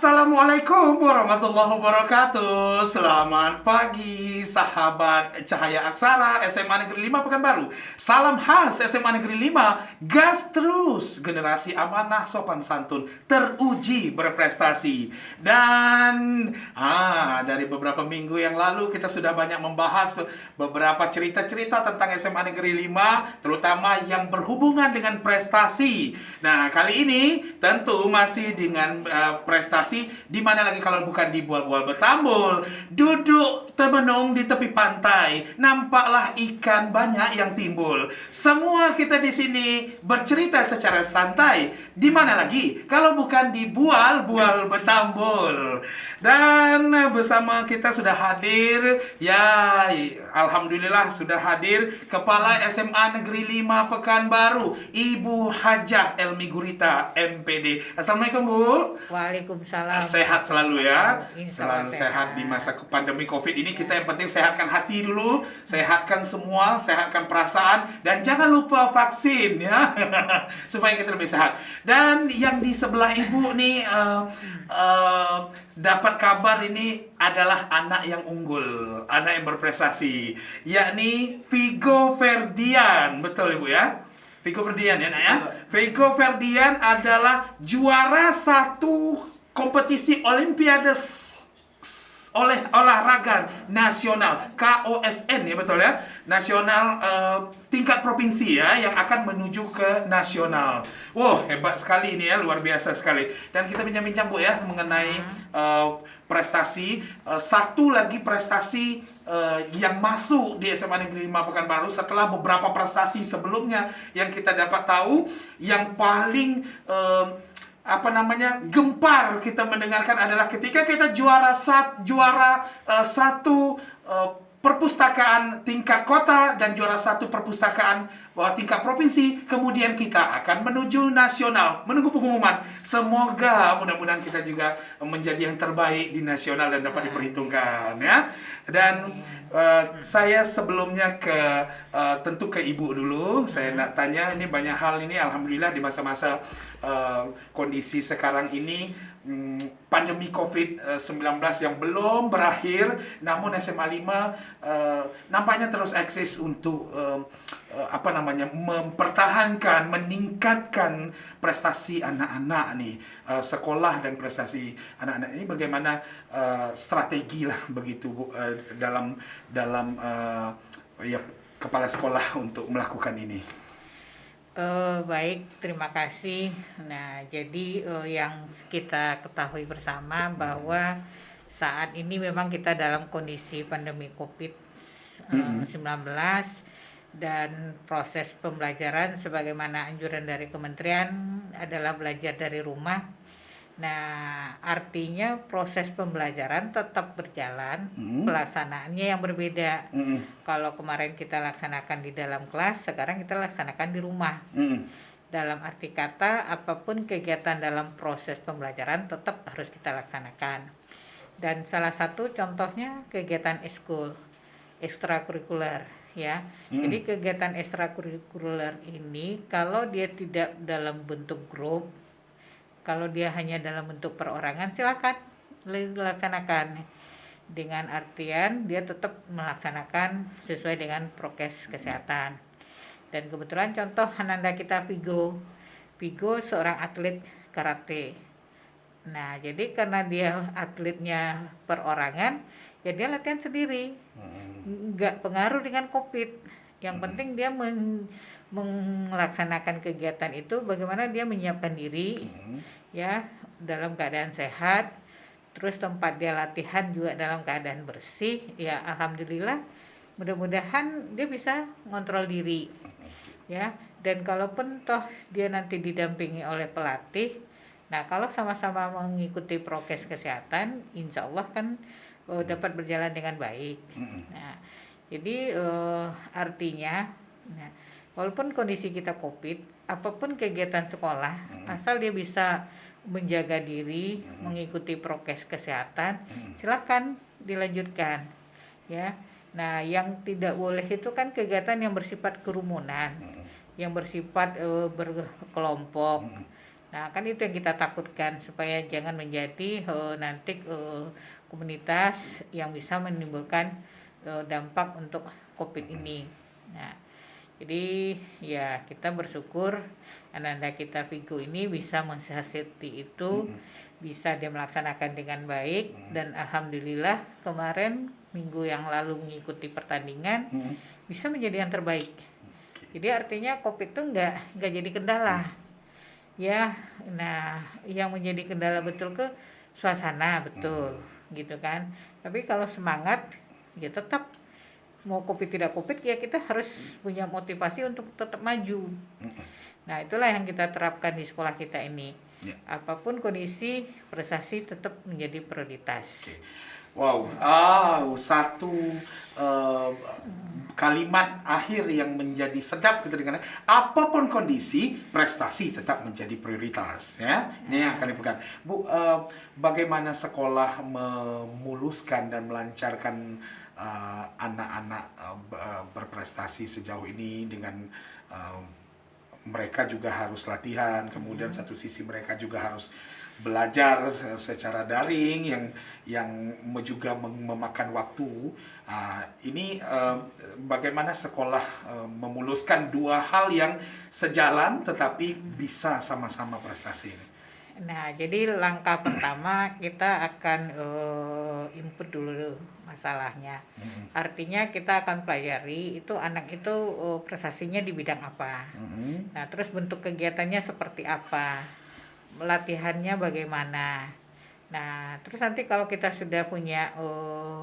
Assalamualaikum warahmatullahi wabarakatuh. Selamat pagi sahabat Cahaya Aksara SMA Negeri 5 Pekanbaru. Salam khas SMA Negeri 5. Gas terus, generasi amanah sopan santun teruji berprestasi. Dan dari beberapa minggu yang lalu kita sudah banyak membahas beberapa cerita-cerita tentang SMA Negeri 5, terutama yang berhubungan dengan prestasi. Nah, kali ini tentu masih dengan prestasi, di mana lagi kalau bukan di Bual-Bual Betambul. Duduk termenung di tepi pantai, nampaklah ikan banyak yang timbul. Semua kita di sini bercerita secara santai. Di mana lagi kalau bukan di Bual-Bual Betambul. Dan bersama kita sudah hadir, ya alhamdulillah sudah hadir Kepala SMA Negeri 5 Pekanbaru, Ibu Hajah Elmi Gurita, MPD. Assalamualaikum, Bu. Waalaikumsalam. Sehat selalu ya. Insyaallah Selalu sehat di masa pandemi Covid ini. Kita yang penting sehatkan hati dulu, sehatkan semua, sehatkan perasaan, dan jangan lupa vaksin ya. Supaya kita lebih sehat. Dan yang di sebelah Ibu nih dapat kabar ini adalah anak yang unggul, anak yang berprestasi, yakni Vigo Ferdian. Betul Ibu ya? Vigo Ferdian ya, Nak ya. Vigo Ferdian adalah juara satu kompetisi Olimpiade oleh olahraga nasional KOSN ya, betul ya, nasional tingkat provinsi ya, yang akan menuju ke nasional. Wow, hebat sekali ini ya, luar biasa sekali. Dan kita bincang-bincang Bu ya mengenai prestasi, satu lagi prestasi yang masuk di SMA Negeri 5 Pekanbaru setelah beberapa prestasi sebelumnya yang kita dapat tahu. Yang paling gempar kita mendengarkan adalah ketika kita juara satu perpustakaan tingkat kota dan juara satu perpustakaan tingkat provinsi, kemudian kita akan menuju nasional, menunggu pengumuman. Semoga mudah-mudahan kita juga menjadi yang terbaik di nasional dan dapat diperhitungkan ya. Dan saya sebelumnya tentu ke Ibu dulu. Saya nak tanya, ini banyak hal ini alhamdulillah di masa-masa kondisi sekarang ini, pandemi COVID-19 yang belum berakhir, namun SMA 5 nampaknya terus eksis untuk mempertahankan, meningkatkan prestasi anak-anak nih, sekolah dan prestasi anak-anak ini. Bagaimana strategi lah begitu Bu, dalam kepala sekolah untuk melakukan ini. Baik, terima kasih. Nah, jadi yang kita ketahui bersama bahwa saat ini memang kita dalam kondisi pandemi COVID-19 dan proses pembelajaran sebagaimana anjuran dari kementerian adalah belajar dari rumah. Nah, artinya proses pembelajaran tetap berjalan, pelaksanaannya yang berbeda. Kalau kemarin kita laksanakan di dalam kelas, sekarang kita laksanakan di rumah. Dalam arti kata, apapun kegiatan dalam proses pembelajaran tetap harus kita laksanakan. Dan salah satu contohnya kegiatan ekskul, ekstrakurikuler ya. Jadi kegiatan ekstrakurikuler ini kalau dia tidak dalam bentuk grup, kalau dia hanya dalam bentuk perorangan, silakan dilaksanakan. Dengan artian dia tetap melaksanakan sesuai dengan prokes kesehatan. Dan kebetulan contoh Ananda kita Vigo seorang atlet karate. Nah, jadi karena dia atletnya perorangan, ya dia latihan sendiri, nggak pengaruh dengan COVID. Yang penting dia melaksanakan kegiatan itu bagaimana dia menyiapkan diri ya dalam keadaan sehat, terus tempat dia latihan juga dalam keadaan bersih ya. Alhamdulillah, mudah-mudahan dia bisa ngontrol diri ya. Dan kalaupun toh dia nanti didampingi oleh pelatih, nah kalau sama-sama mengikuti prokes kesehatan, insya Allah kan dapat berjalan dengan baik. Nah, jadi artinya, walaupun kondisi kita COVID, apapun kegiatan sekolah, asal dia bisa menjaga diri, mengikuti prokes kesehatan, silakan dilanjutkan, ya. Nah, yang tidak boleh itu kan kegiatan yang bersifat kerumunan, yang bersifat berkelompok. Nah, kan itu yang kita takutkan supaya jangan menjadi nanti komunitas yang bisa menimbulkan dampak untuk COVID ini. Nah, jadi ya kita bersyukur anak-anak kita Vigo ini bisa mensiasati itu, bisa dia melaksanakan dengan baik, dan alhamdulillah kemarin minggu yang lalu mengikuti pertandingan bisa menjadi yang terbaik. Jadi artinya COVID itu nggak jadi kendala. Ya, nah yang menjadi kendala betul ke suasana betul, gitu kan. Tapi kalau semangat, ya tetap mau COVID tidak COVID ya kita harus punya motivasi untuk tetap maju. Nah itulah yang kita terapkan di sekolah kita ini. Ya. Apapun kondisi, prestasi tetap menjadi prioritas. Wow, satu kalimat akhir yang menjadi sedap gitu dengan apapun kondisi, prestasi tetap menjadi prioritas, ya. Ini yang akan dipegang. Bu, bagaimana sekolah memuluskan dan melancarkan anak-anak berprestasi sejauh ini dengan mereka juga harus latihan, kemudian satu sisi mereka juga harus belajar secara daring yang juga memakan waktu. Ini bagaimana sekolah memuluskan dua hal yang sejalan tetapi bisa sama-sama prestasi ini. Nah, jadi langkah pertama kita akan input dulu masalahnya. Artinya kita akan pelajari itu anak itu prestasinya di bidang apa. Nah, terus bentuk kegiatannya seperti apa, latihannya bagaimana. Nah, terus nanti kalau kita sudah punya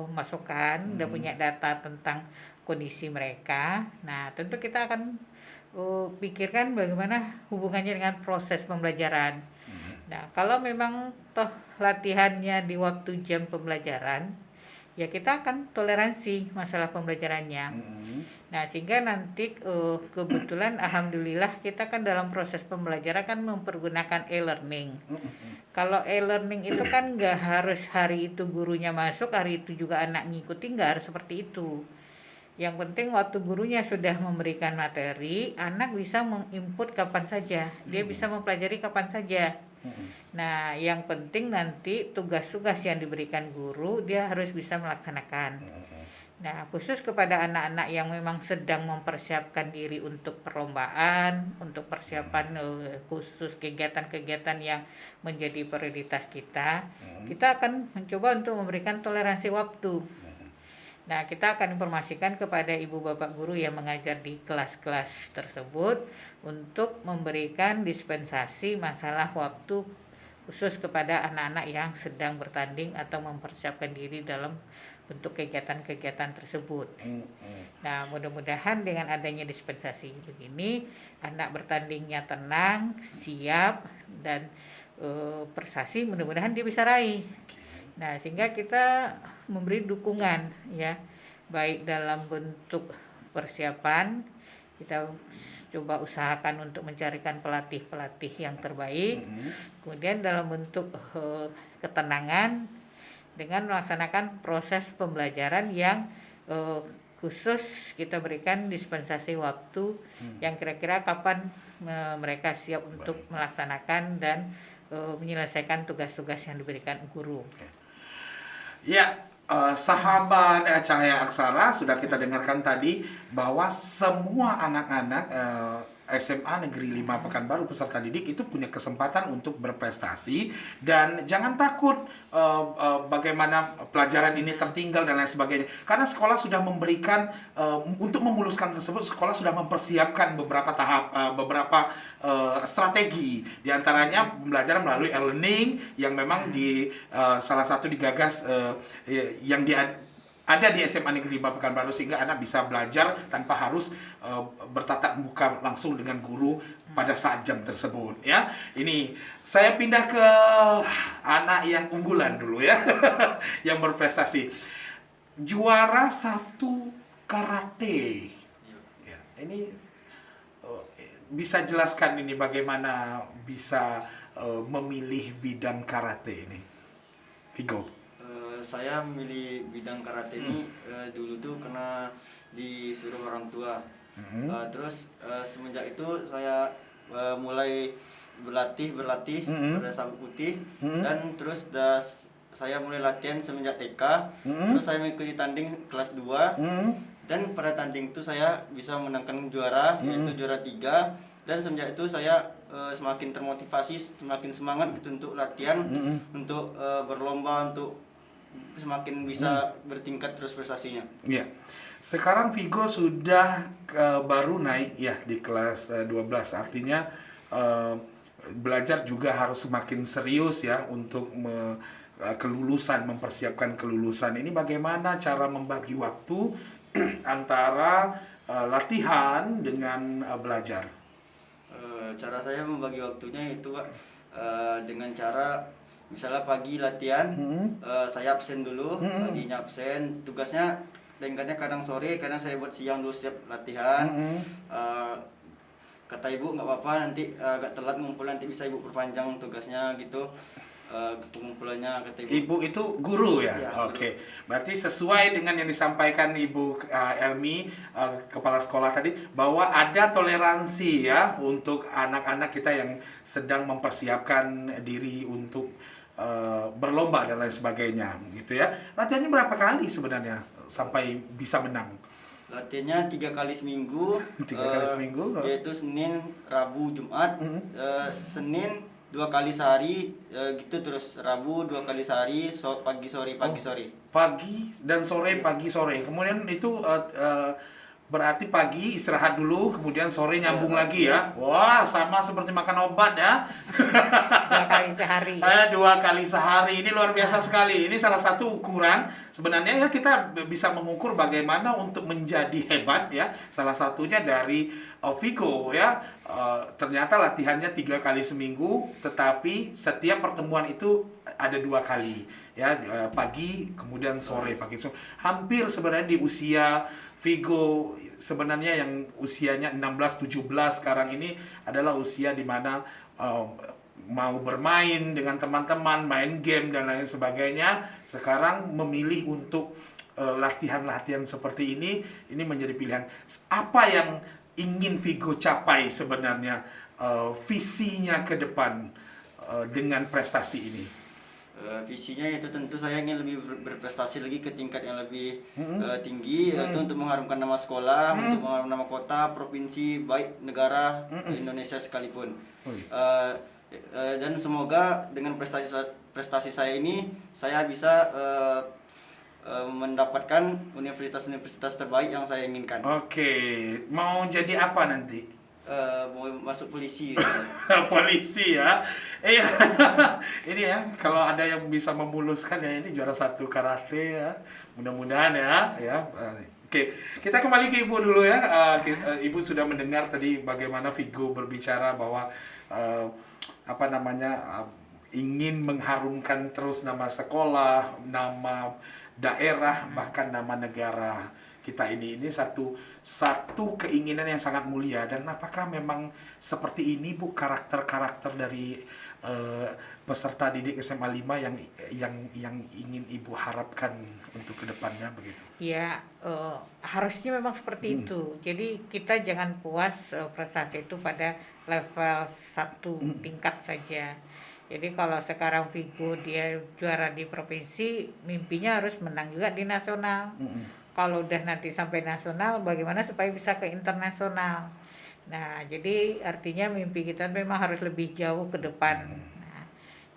masukan, udah punya data tentang kondisi mereka, nah tentu kita akan pikirkan bagaimana hubungannya dengan proses pembelajaran. Nah, kalau memang toh latihannya di waktu jam pembelajaran, ya kita akan toleransi masalah pembelajarannya. Nah, sehingga nanti kebetulan alhamdulillah kita kan dalam proses pembelajaran kan mempergunakan e-learning. Kalau e-learning itu kan nggak harus hari itu gurunya masuk, hari itu juga anak ngikuti, nggak harus seperti itu. Yang penting waktu gurunya sudah memberikan materi, anak bisa menginput kapan saja, dia bisa mempelajari kapan saja. Nah, yang penting nanti tugas-tugas yang diberikan guru dia harus bisa melaksanakan. Nah, khusus kepada anak-anak yang memang sedang mempersiapkan diri untuk perlombaan, untuk persiapan khusus kegiatan-kegiatan yang menjadi prioritas kita, kita akan mencoba untuk memberikan toleransi waktu. Nah, kita akan informasikan kepada ibu bapak guru yang mengajar di kelas-kelas tersebut untuk memberikan dispensasi masalah waktu khusus kepada anak-anak yang sedang bertanding atau mempersiapkan diri dalam bentuk kegiatan-kegiatan tersebut. Nah, mudah-mudahan dengan adanya dispensasi begini, anak bertandingnya tenang, siap, dan prestasi mudah-mudahan dia bisa raih. Nah, sehingga kita memberi dukungan ya, baik dalam bentuk persiapan, kita coba usahakan untuk mencarikan pelatih-pelatih yang terbaik. Kemudian dalam bentuk ketenangan dengan melaksanakan proses pembelajaran yang khusus kita berikan dispensasi waktu yang kira-kira kapan mereka siap untuk melaksanakan dan menyelesaikan tugas-tugas yang diberikan guru. Ya, sahabat Cahaya Aksara, sudah kita dengarkan tadi bahwa semua anak-anak SMA Negeri 5 Pekanbaru peserta didik itu punya kesempatan untuk berprestasi, dan jangan takut bagaimana pelajaran ini tertinggal dan lain sebagainya, karena sekolah sudah memberikan untuk memuluskan tersebut, sekolah sudah mempersiapkan beberapa tahap, beberapa strategi, diantaranya pembelajaran melalui e-learning yang memang di salah satu digagas yang ada di SMA Negeri 5 Pekanbaru, sehingga anak bisa belajar tanpa harus bertatap muka langsung dengan guru pada saat jam tersebut, ya. Ini saya pindah ke anak yang unggulan dulu ya. Yang berprestasi, juara 1 karate ya. Ini bisa jelaskan ini bagaimana bisa memilih bidang karate ini, Vigo? Saya memilih bidang karate ini dulu tuh karena disuruh orang tua. Terus semenjak itu saya mulai berlatih Mm-mm. pada sabuk putih Mm-mm. dan terus saya mulai latihan semenjak TK. Mm-mm. Terus saya mengikuti tanding kelas 2 Hmm. dan pada tanding itu saya bisa menangkan juara yaitu juara 3. Dan semenjak itu saya semakin termotivasi, semakin semangat gitu untuk latihan, untuk berlomba, untuk semakin bisa bertingkat terus prestasinya. Iya. Sekarang Vigo sudah baru naik ya di kelas 12. Artinya eh, belajar juga harus semakin serius ya untuk kelulusan, mempersiapkan kelulusan. Ini bagaimana cara membagi waktu antara latihan dengan belajar? Cara saya membagi waktunya itu Pak, dengan cara misalnya pagi latihan, saya absen dulu, paginya absen, tugasnya tingkatnya kadang sore, kadang saya buat siang dulu siap latihan. Eh, Kata ibu nggak apa-apa, nanti agak telat ngumpul, nanti bisa ibu perpanjang tugasnya gitu, pengumpulannya, kata ibu. Ibu itu guru ya? Iya, Oke. Berarti sesuai dengan yang disampaikan Ibu Elmi, kepala sekolah tadi, bahwa ada toleransi ya untuk anak-anak kita yang sedang mempersiapkan diri untuk berlomba dan lain sebagainya, gitu ya. Latihannya berapa kali sebenarnya sampai bisa menang? Latihannya 3 kali seminggu. 3 kali seminggu? Yaitu Senin, Rabu, Jumat. Senin 2 kali sehari, gitu terus. Rabu 2 kali sehari, pagi sore, pagi sore. Pagi dan sore, pagi sore. Kemudian itu berarti pagi istirahat dulu, kemudian sore nyambung lagi ya. Wah, sama seperti makan obat ya. 2 kali sehari. 2 kali sehari, ini luar biasa sekali. Ini salah satu ukuran sebenarnya ya, kita bisa mengukur bagaimana untuk menjadi hebat ya. Salah satunya dari Vigo ya. Ternyata latihannya 3 kali seminggu, tetapi setiap pertemuan itu ada 2 kali ya, pagi kemudian sore, pagi sore. Hampir sebenarnya di usia Vigo sebenarnya yang usianya 16-17 sekarang ini adalah usia di mana mau bermain dengan teman-teman, main game dan lain sebagainya. Sekarang memilih untuk latihan-latihan seperti ini menjadi pilihan. Apa yang ingin Vigo capai sebenarnya, visinya ke depan dengan prestasi ini? Visinya itu tentu saya ingin lebih berprestasi lagi ke tingkat yang lebih tinggi, yaitu untuk mengharumkan nama sekolah, untuk mengharumkan nama kota, provinsi, baik negara Indonesia sekalipun. Dan semoga dengan prestasi saya ini saya bisa mendapatkan universitas-universitas terbaik yang saya inginkan. Oke, mau jadi apa nanti? Mau masuk polisi. Polisi ya. Iya. Ini ya, kalau ada yang bisa memuluskan ya, ini juara 1 karate ya. Mudah-mudahan ya. Oke, kita kembali ke Ibu dulu ya. Ibu sudah mendengar tadi bagaimana Vigo berbicara bahwa ingin mengharumkan terus nama sekolah, nama daerah, bahkan nama negara kita ini satu keinginan yang sangat mulia. Dan apakah memang seperti ini Bu karakter dari peserta didik SMA 5 yang ingin Ibu harapkan untuk kedepannya begitu? Ya, harusnya memang seperti itu. Jadi kita jangan puas prestasi itu pada level 1 tingkat saja. Jadi kalau sekarang Vigo dia juara di provinsi, mimpinya harus menang juga di nasional. Kalau udah nanti sampai nasional, bagaimana supaya bisa ke internasional? Nah, jadi artinya mimpi kita memang harus lebih jauh ke depan.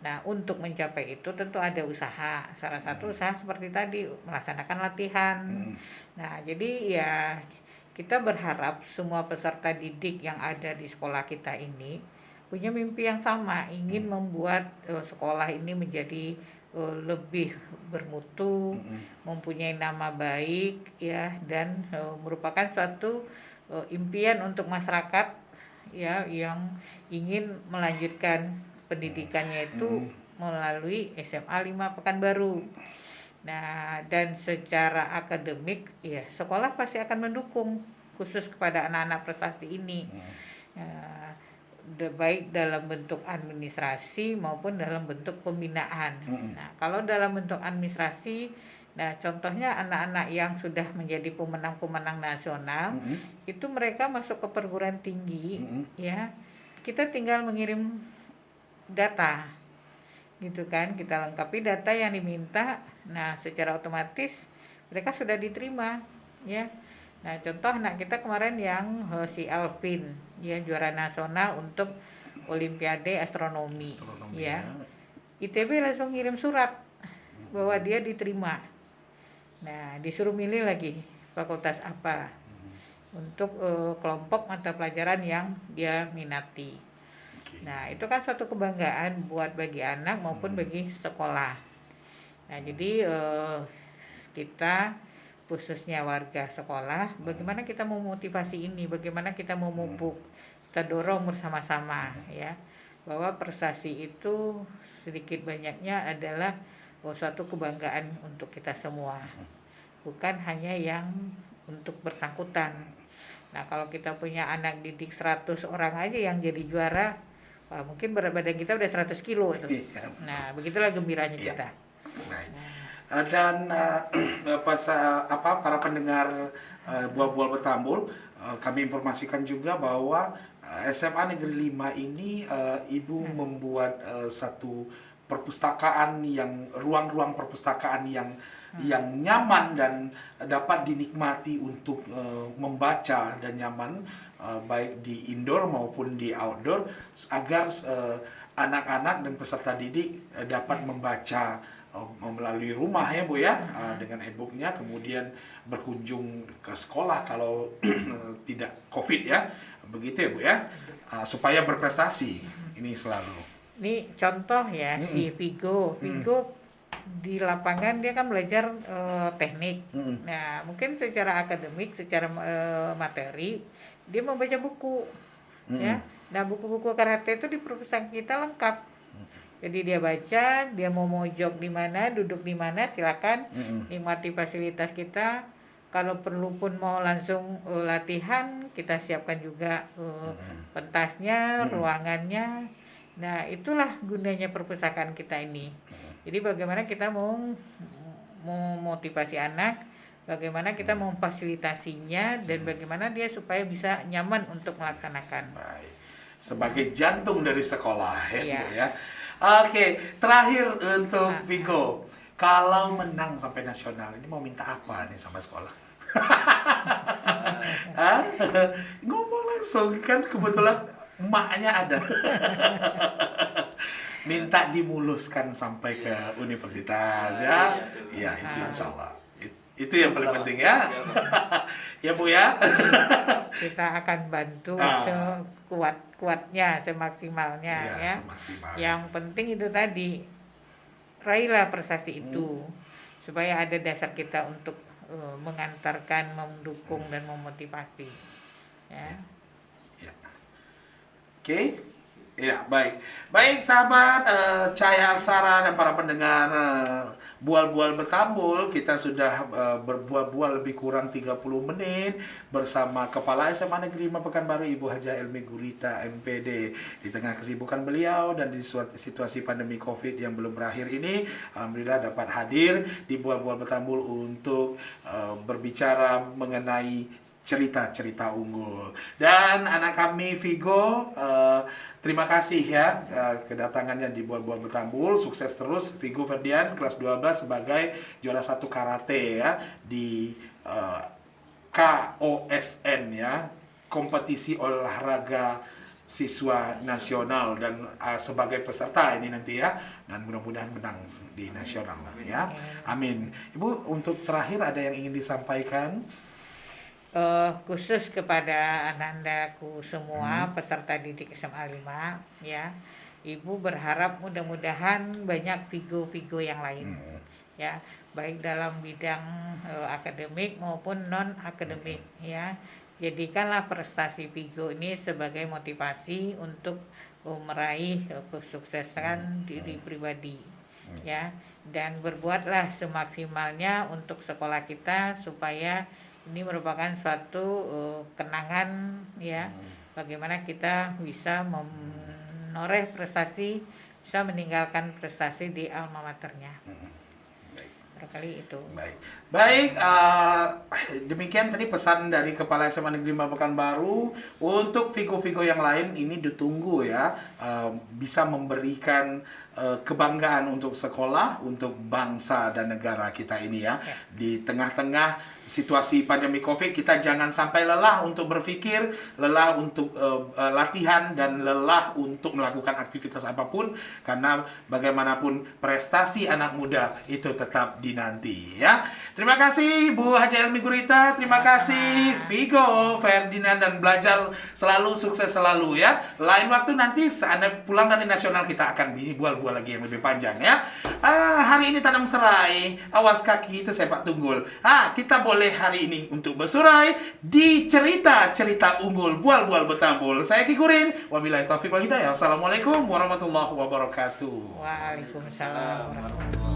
Nah, untuk mencapai itu tentu ada usaha. Salah satu usaha seperti tadi, melaksanakan latihan. Nah, jadi ya kita berharap semua peserta didik yang ada di sekolah kita ini punya mimpi yang sama, ingin membuat sekolah ini menjadi lebih bermutu, mempunyai nama baik ya, dan merupakan suatu impian untuk masyarakat ya yang ingin melanjutkan pendidikannya itu melalui SMA 5 Pekanbaru. Nah, dan secara akademik ya sekolah pasti akan mendukung khusus kepada anak-anak prestasi ini. Baik dalam bentuk administrasi maupun dalam bentuk pembinaan. Nah, kalau dalam bentuk administrasi, nah contohnya anak-anak yang sudah menjadi pemenang-pemenang nasional, itu mereka masuk ke perguruan tinggi, ya kita tinggal mengirim data gitu kan, kita lengkapi data yang diminta. Nah, secara otomatis mereka sudah diterima ya. Nah, contoh anak kita kemarin yang si Alvin ya, juara nasional untuk Olimpiade Astronomi, ya. ITB langsung ngirim surat bahwa dia diterima. Nah, disuruh milih lagi fakultas apa untuk kelompok mata pelajaran yang dia minati. Nah, itu kan suatu kebanggaan buat bagi anak maupun bagi sekolah. Nah, jadi kita khususnya warga sekolah, bagaimana kita memotivasi ini, bagaimana kita memupuk, kita dorong bersama-sama ya, bahwa prestasi itu sedikit banyaknya adalah suatu kebanggaan untuk kita semua, bukan hanya yang untuk bersangkutan. Nah, kalau kita punya anak didik 100 orang aja yang jadi juara, wah, mungkin berat badan kita udah 100 kilo itu. Nah, begitulah gembiranya kita. Dan para pendengar Bual-Bual Bertambul, kami informasikan juga bahwa SMA Negeri 5 ini Ibu membuat satu perpustakaan yang ruang-ruang perpustakaan yang nyaman dan dapat dinikmati untuk membaca dan nyaman, baik di indoor maupun di outdoor, agar anak-anak dan peserta didik dapat membaca melalui rumah ya Bu ya, dengan e-booknya, kemudian berkunjung ke sekolah kalau tidak COVID ya, begitu ya Bu ya, supaya berprestasi ini selalu. Ini contoh ya, si Vigo di lapangan dia kan belajar teknik. Nah, mungkin secara akademik, secara materi dia membaca buku ya. Nah, buku-buku karate itu di perpustakaan kita lengkap. Jadi dia baca, dia mau mojok di mana, duduk di mana, silakan nikmati fasilitas kita. Kalau perlu pun mau langsung latihan, kita siapkan juga pentasnya, ruangannya. Nah, itulah gunanya perpustakaan kita ini. Jadi bagaimana kita mau memotivasi anak, bagaimana kita memfasilitasinya, dan bagaimana dia supaya bisa nyaman untuk melaksanakan. Baik. Sebagai jantung dari sekolah ya Bu ya. Oke, terakhir untuk Vigo, kalau menang sampai nasional ini mau minta apa nih sama sekolah? Ngomong langsung, kan kebetulan emaknya ada. Minta dimuluskan sampai ke universitas ya. Ya, itu insya Allah. Itu yang paling penting ya. Ya Bu ya. Kita akan bantu sekuat-kuatnya, semaksimalnya ya. Semaksimal. Yang penting itu tadi, raihlah prestasi itu supaya ada dasar kita untuk mengantarkan, mendukung dan memotivasi. Ya. Oke. Ya, baik. Baik sahabat Cahaya Aksara dan para pendengar Bual-Bual Bertambul, kita sudah berbual-bual lebih kurang 30 menit bersama Kepala SMA Negeri 5 Pekanbaru, Ibu Hajah Elmi Gurita MPD. Di tengah kesibukan beliau dan di situasi pandemi COVID yang belum berakhir ini, alhamdulillah dapat hadir di Bual-Bual Bertambul untuk berbicara mengenai cerita-cerita unggul. Dan anak kami Vigo, terima kasih ya kedatangannya di Bual-Bual Bertambul. Sukses terus Vigo Ferdian, kelas 12 sebagai juara 1 karate ya di KOSN ya, kompetisi olahraga siswa nasional, dan sebagai peserta ini nanti ya, dan mudah-mudahan menang di nasional ya. Amin. Ibu, untuk terakhir ada yang ingin disampaikan? Khusus kepada anandaku semua peserta didik SMA 5 ya, Ibu berharap mudah-mudahan banyak Vigo-Vigo yang lain ya, baik dalam bidang akademik maupun non akademik ya. Jadikanlah prestasi Vigo ini sebagai motivasi untuk meraih kesuksesan diri pribadi ya, dan berbuatlah semaksimalnya untuk sekolah kita supaya ini merupakan suatu kenangan ya, bagaimana kita bisa menoreh prestasi, bisa meninggalkan prestasi di alma maternya. barangkali itu. Baik, demikian tadi pesan dari Kepala SMA Negeri 5 Pekanbaru. Untuk Vigo-Vigo yang lain ini ditunggu ya, bisa memberikan kebanggaan untuk sekolah, untuk bangsa dan negara kita ini ya. Di tengah-tengah situasi pandemi COVID, kita jangan sampai lelah untuk berpikir, lelah untuk latihan, dan lelah untuk melakukan aktivitas apapun, karena bagaimanapun prestasi anak muda itu tetap dinanti ya. Terima kasih Bu Haji Elmi Gurita, terima kasih Vigo Ferdinand, dan belajar selalu, sukses selalu ya. Lain waktu nanti Anda pulang dari nasional, kita akan bual-bual lagi yang lebih panjang ya. Hari ini tanam serai, awas kaki itu sepak tunggul. Kita boleh hari ini untuk bersurai di cerita-cerita unggul, bual-bual betambul. Saya Ki Kurin, wabillahi taufiq wal hidayah. Assalamualaikum warahmatullahi wabarakatuh. Waalaikumsalam warahmatullahi wabarakatuh.